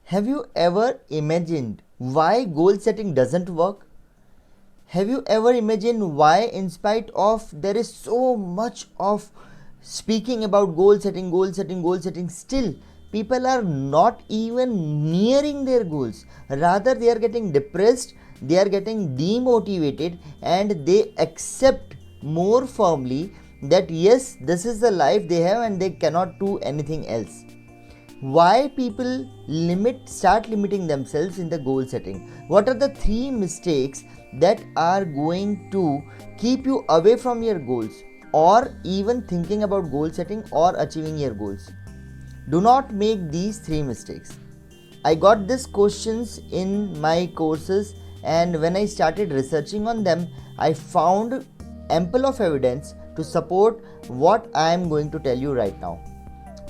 Have you ever imagined why goal setting doesn't work? Have you ever imagined why, in spite of there is so much of speaking about goal setting, goal setting, goal setting, still people are not even nearing their goals. Rather, they are getting depressed, they are getting demotivated, and they accept more firmly that yes, this is the life they have and they cannot do anything else. Why people start limiting themselves in the goal setting? What are the three mistakes that are going to keep you away from your goals or even thinking about goal setting or achieving your goals? Do not make these three mistakes. I got these questions in my courses, and when I started researching on them, I found ample of evidence to support what I am going to tell you right now.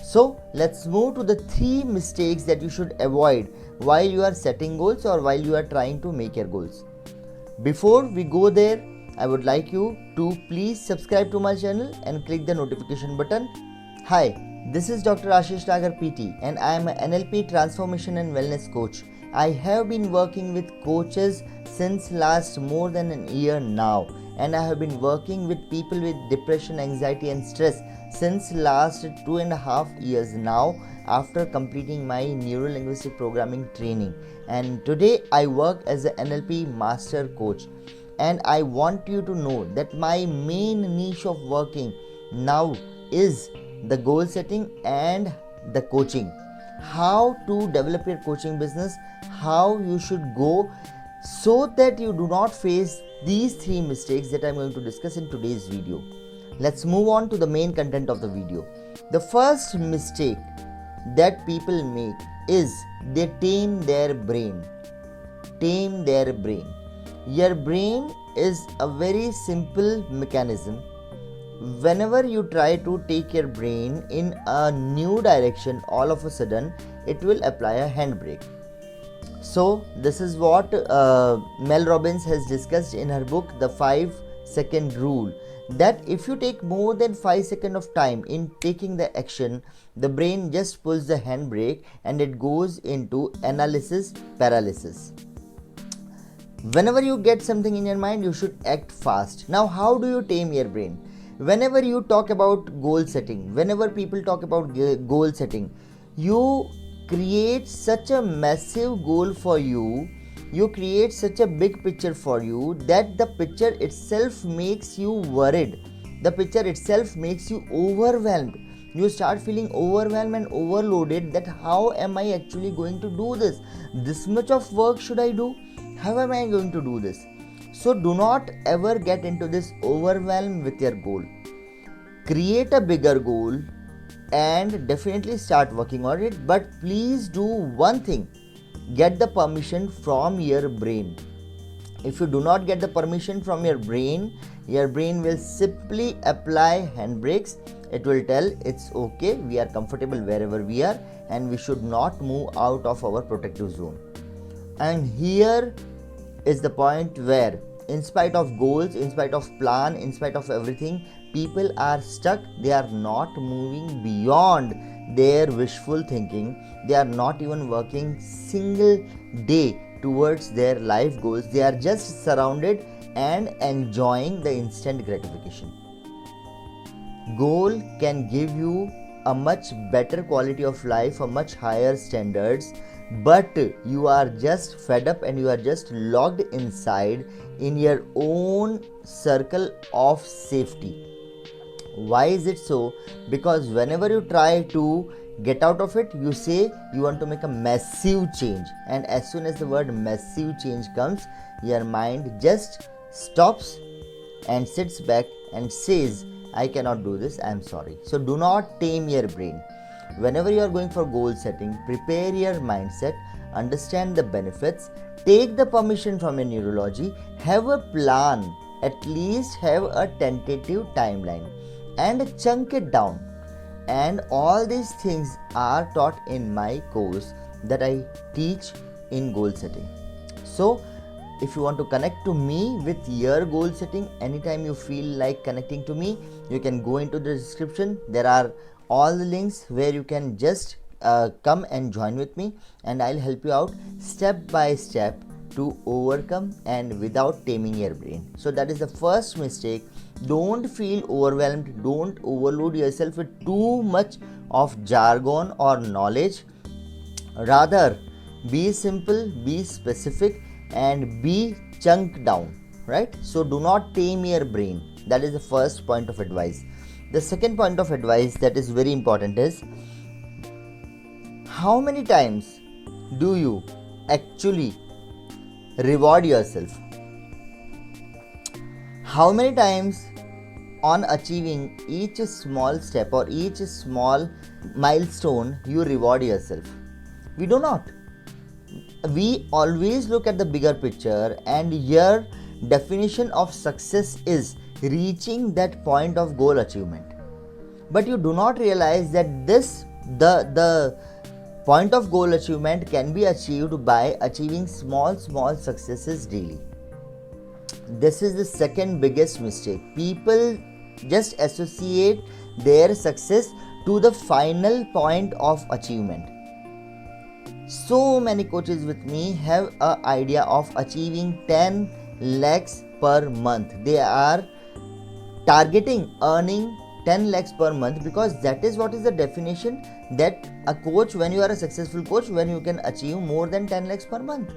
So let's move to the three mistakes that you should avoid while you are setting goals or while you are trying to make your goals. Before we go there, I would like you to please subscribe to my channel and click the notification button. Hi, this is Dr. Ashish Nagar PT and I am an NLP transformation and wellness coach. I have been working with coaches since last more than a year now, and I have been working with people with depression, anxiety and stress since last 2.5 years now after completing my neuro-linguistic programming training. And today I work as an NLP master coach, and I want you to know that my main niche of working now is the goal setting and the coaching. How to develop your coaching business, how you should go so that you do not face these three mistakes that I'm going to discuss in today's video. Let's move on to the main content of the video. The first mistake that people make is they tame their brain. Tame their brain. Your brain is a very simple mechanism. Whenever you try to take your brain in a new direction, all of a sudden it will apply a handbrake. So this is what Mel Robbins has discussed in her book, The 5-Second Rule, that if you take more than 5 seconds of time in taking the action, the brain just pulls the handbrake and it goes into analysis paralysis. Whenever you get something in your mind, you should act fast. Now, how do you tame your brain? Whenever you talk about goal setting, whenever people talk about goal setting, you create such a massive goal for you, you create such a big picture for you that the picture itself makes you worried. The picture itself makes you overwhelmed. You start feeling overwhelmed and overloaded that how am I actually going to do this? This much of work should I do? How am I going to do this? So do not ever get into this overwhelm with your goal. Create a bigger goal and definitely start working on it, but please do one thing: get the permission from your brain. If you do not get the permission from your brain will simply apply handbrakes. It will tell it's okay, we are comfortable wherever we are and we should not move out of our protective zone. And here is the point where, in spite of goals, in spite of plan, in spite of everything, people are stuck. They are not moving beyond their wishful thinking. They are not even working single day towards their life goals. They are just surrounded and enjoying the instant gratification. Goal can give you a much better quality of life, a much higher standards, but you are just fed up and you are just locked inside in your own circle of safety. Why is it so? Because whenever you try to get out of it, you say you want to make a massive change, and as soon as the word massive change comes, your mind just stops and sits back and says, I cannot do this, I am sorry. So do not tame your brain. Whenever you are going for goal setting, prepare your mindset, understand the benefits, take the permission from your neurology, have a plan, at least have a tentative timeline, and chunk it down. And all these things are taught in my course that I teach in goal setting. So if you want to connect to me with your goal setting, anytime you feel like connecting to me, you can go into the description. There are all the links where you can just come and join with me, and I'll help you out step by step to overcome and without taming your brain. So that is the first mistake. Don't feel overwhelmed, don't overload yourself with too much of jargon or knowledge. Rather, be simple, be specific, and be chunked down, right? So do not tame your brain. That is the first point of advice. The second point of advice that is very important is, how many times do you actually reward yourself? How many times on achieving each small step or each small milestone you reward yourself? We do not. We always look at the bigger picture, and your definition of success is reaching that point of goal achievement. But you do not realize that the point of goal achievement can be achieved by achieving small successes daily. This is the second biggest mistake. People just associate their success to the final point of achievement. So many coaches with me have an idea of achieving 10 lakhs per month. They are targeting earning 10 lakhs per month because that is what is the definition that a coach, when you are a successful coach, when you can achieve more than 10 lakhs per month.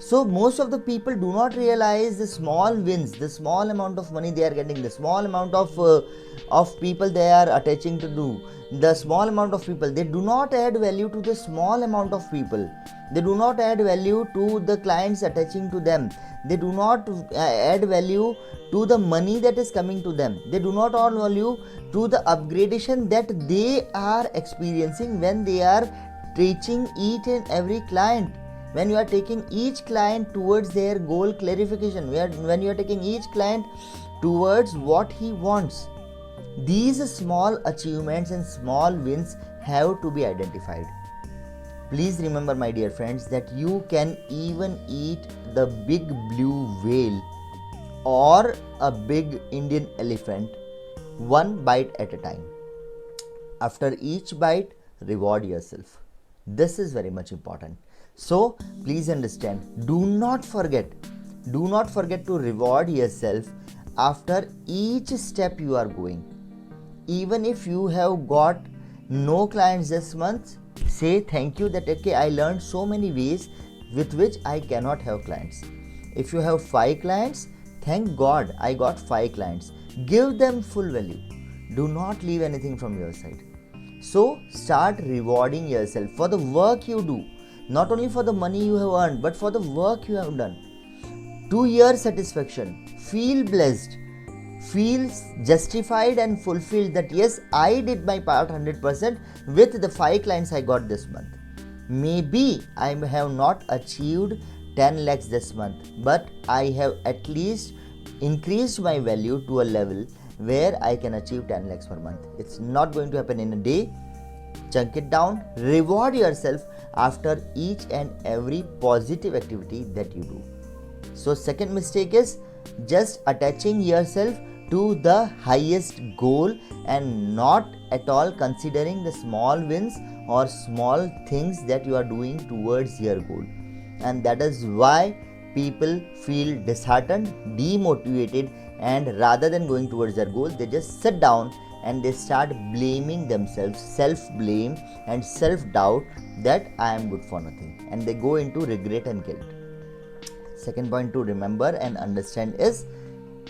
So most of the people do not realize the small wins, the small amount of money they are getting, the small amount of people they are attaching to do, the small amount of people. They do not add value to the small amount of people. They do not add value to the clients attaching to them. They do not add value to the money that is coming to them. They do not add value to the upgradation that they are experiencing when they are teaching each and every client. When you are taking each client towards their goal clarification, when you are taking each client towards what he wants, these small achievements and small wins have to be identified. Please remember, my dear friends, that you can even eat the big blue whale or a big Indian elephant one bite at a time. After each bite, reward yourself. This is very much important. So please understand, do not forget to reward yourself after each step you are going. Even if you have got no clients this month, say thank you that okay, I learned so many ways with which I cannot have clients. If you have 5 clients, thank God I got 5 clients. Give them full value. Do not leave anything from your side. So start rewarding yourself for the work you do. Not only for the money you have earned, but for the work you have done. To your satisfaction, feel blessed, feel justified and fulfilled that yes, I did my part 100% with the 5 clients I got this month. Maybe I have not achieved 10 lakhs this month, but I have at least increased my value to a level where I can achieve 10 lakhs per month. It's not going to happen in a day. Chunk it down, reward yourself after each and every positive activity that you do. So second mistake is just attaching yourself to the highest goal and not at all considering the small wins or small things that you are doing towards your goal. And that is why people feel disheartened, demotivated, and rather than going towards their goal, they just sit down and they start blaming themselves, self-blame and self-doubt that I am good for nothing, and they go into regret and guilt. Second point to remember and understand is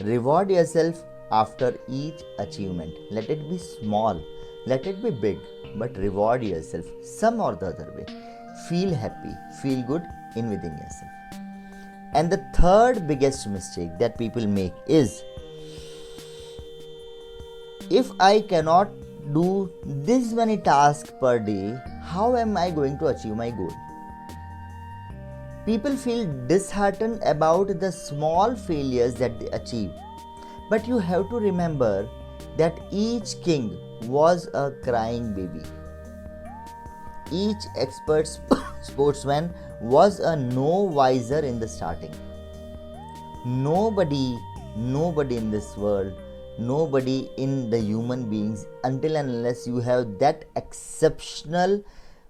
reward yourself after each achievement. Let it be small, let it be big, but reward yourself some or the other way. Feel happy, feel good in within yourself. And the third biggest mistake that people make is, if I cannot do this many tasks per day, how am I going to achieve my goal? People feel disheartened about the small failures that they achieve. But you have to remember that each king was a crying baby. Each expert sportsman was a no wiser in the starting. Nobody in this world, nobody in the human beings, until and unless you have that exceptional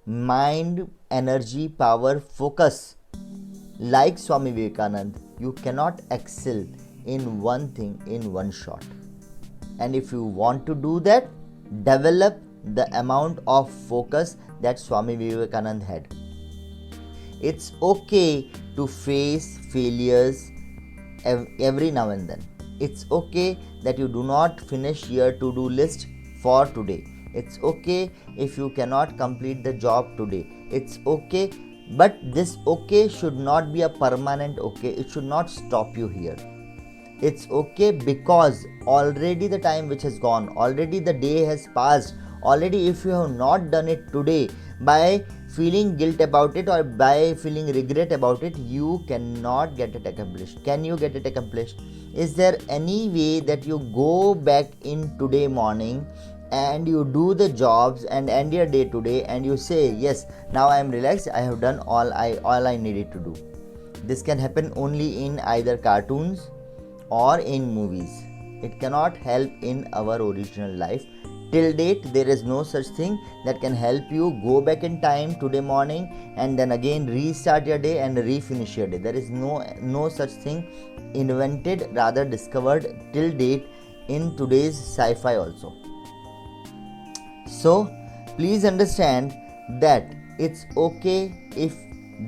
mind, energy, power, focus. Like Swami Vivekananda, you cannot excel in one thing in one shot. And if you want to do that, develop the amount of focus that Swami Vivekananda had. It's okay to face failures every now and then. It's okay that you do not finish your to-do list for today. It's okay if you cannot complete the job today. It's okay, but this okay should not be a permanent okay. It should not stop you here. It's okay because already the time which has gone, already the day has passed, already if you have not done it today, by feeling guilt about it or by feeling regret about it, you cannot get it accomplished. Can you get it accomplished? Is there any way that you go back in today morning and you do the jobs and end your day today and you say, yes, now I am relaxed, I have done all I needed to do? This can happen only in either cartoons or in movies. It cannot help in our original life. Till date, there is no such thing that can help you go back in time today morning and then again restart your day and refinish your day. There is no such thing invented, rather discovered till date in today's sci-fi also. So please understand that it's okay if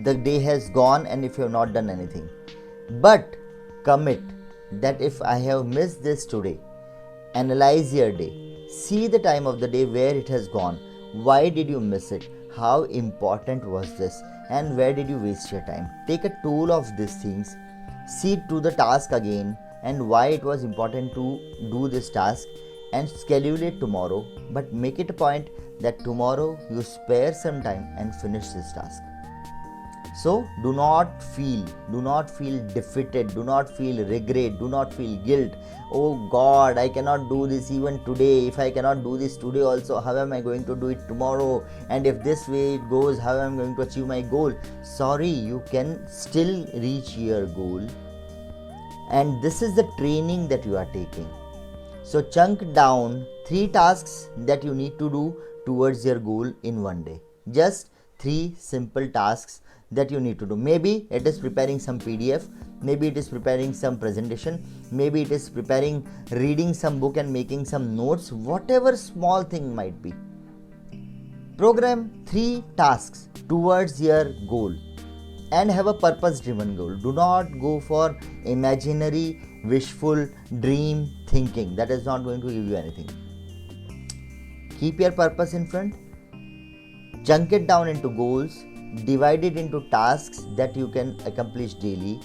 the day has gone and if you have not done anything, but commit that if I have missed this today, analyze your day, see the time of the day where it has gone, why did you miss it, how important was this, and where did you waste your time. Take a toll of these things, see to the task again and why it was important to do this task, and schedule it tomorrow, but make it a point that tomorrow you spare some time and finish this task. So do not feel defeated, do not feel regret, do not feel guilt. Oh God, I cannot do this even today. If I cannot do this today also, how am I going to do it tomorrow? And if this way it goes, how am I going to achieve my goal? Sorry, you can still reach your goal. And this is the training that you are taking. So chunk down 3 tasks that you need to do towards your goal in one day. Just 3 simple tasks that you need to do. Maybe it is preparing some PDF, maybe it is preparing some presentation, maybe it is reading some book and making some notes, whatever small thing might be. Program 3 tasks towards your goal and have a purpose driven goal. Do not go for imaginary, wishful, dream thinking. That is not going to give you anything. Keep your purpose in front, chunk it down into goals, divide it into tasks that you can accomplish daily,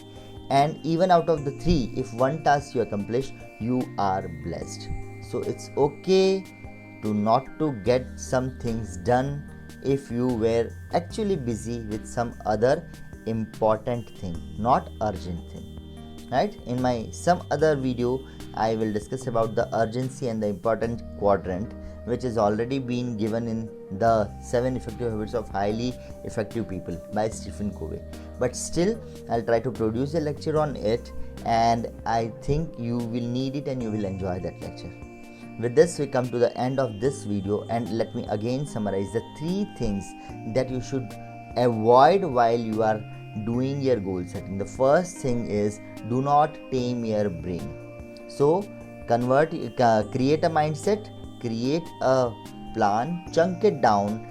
and even out of the 3, if one task you accomplish, you are blessed. So it's okay to not to get some things done if you were actually busy with some other important thing, not urgent thing, right? In my some other video I will discuss about the urgency and the important quadrant, which is already been given in the 7 Effective Habits of Highly Effective People by Stephen Covey. But still, I'll try to produce a lecture on it, and I think you will need it and you will enjoy that lecture. With this, we come to the end of this video, and let me again summarize the 3 things that you should avoid while you are doing your goal setting. The first thing is, do not tame your brain. So create a mindset, create a plan, chunk it down,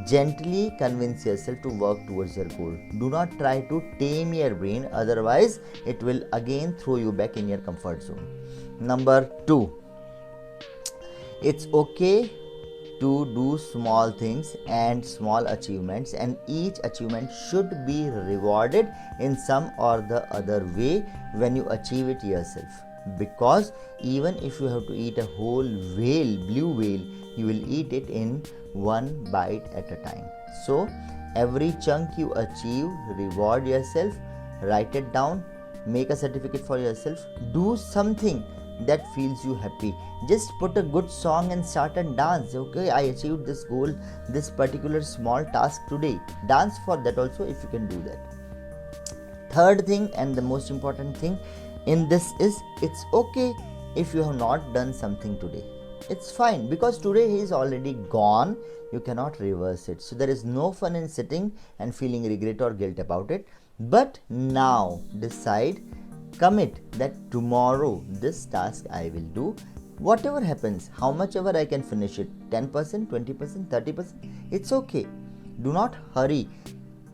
gently convince yourself to work towards your goal. Do not try to tame your brain, otherwise it will again throw you back in your comfort zone. Number 2, it's okay to do small things and small achievements, and each achievement should be rewarded in some or the other way when you achieve it yourself. Because even if you have to eat a whole whale, blue whale, you will eat it in one bite at a time. So every chunk you achieve, reward yourself, write it down, make a certificate for yourself, do something that feels you happy. Just put a good song and start and dance. Okay, I achieved this goal, this particular small task today. Dance for that also if you can do that. Third thing, and the most important thing in this is, it's okay if you have not done something today. it's fine, because today he is already gone. You cannot reverse it. So there is no fun in sitting and feeling regret or guilt about it. But now decide, commit that tomorrow this task I will do. Whatever happens, how much ever I can finish it, 10%, 20%, 30%, it's okay. Do not hurry.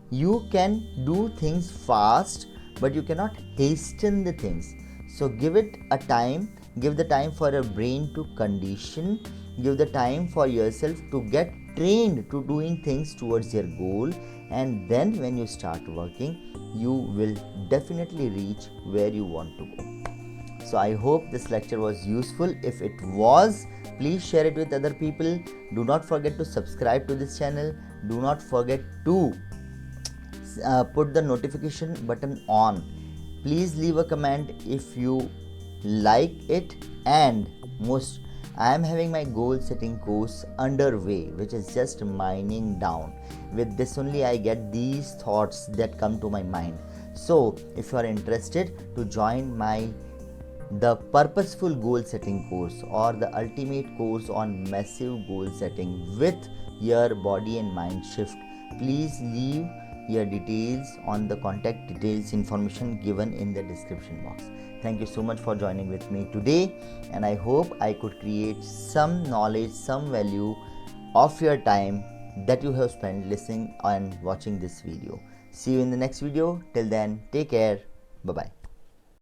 You can do things fast, but you cannot hasten the things. So give it a time. Give the time for your brain to condition. Give the time for yourself to get trained to doing things towards your goal. And then when you start working, you will definitely reach where you want to go. So I hope this lecture was useful. If it was, please share it with other people. Do not forget to subscribe to this channel. Do not forget to put the notification button on. Please leave a comment if you like it. And most, I am having my goal setting course underway, which is just mining down. With this only I get these thoughts that come to my mind. So if you are interested to join the purposeful goal setting course, or the ultimate course on massive goal setting with your body and mind shift, please leave your details on the contact details information given in the description box. Thank you so much for joining with me today, and I hope I could create some knowledge, some value of your time that you have spent listening and watching this video. See you in the next video. Till then, take care. Bye bye.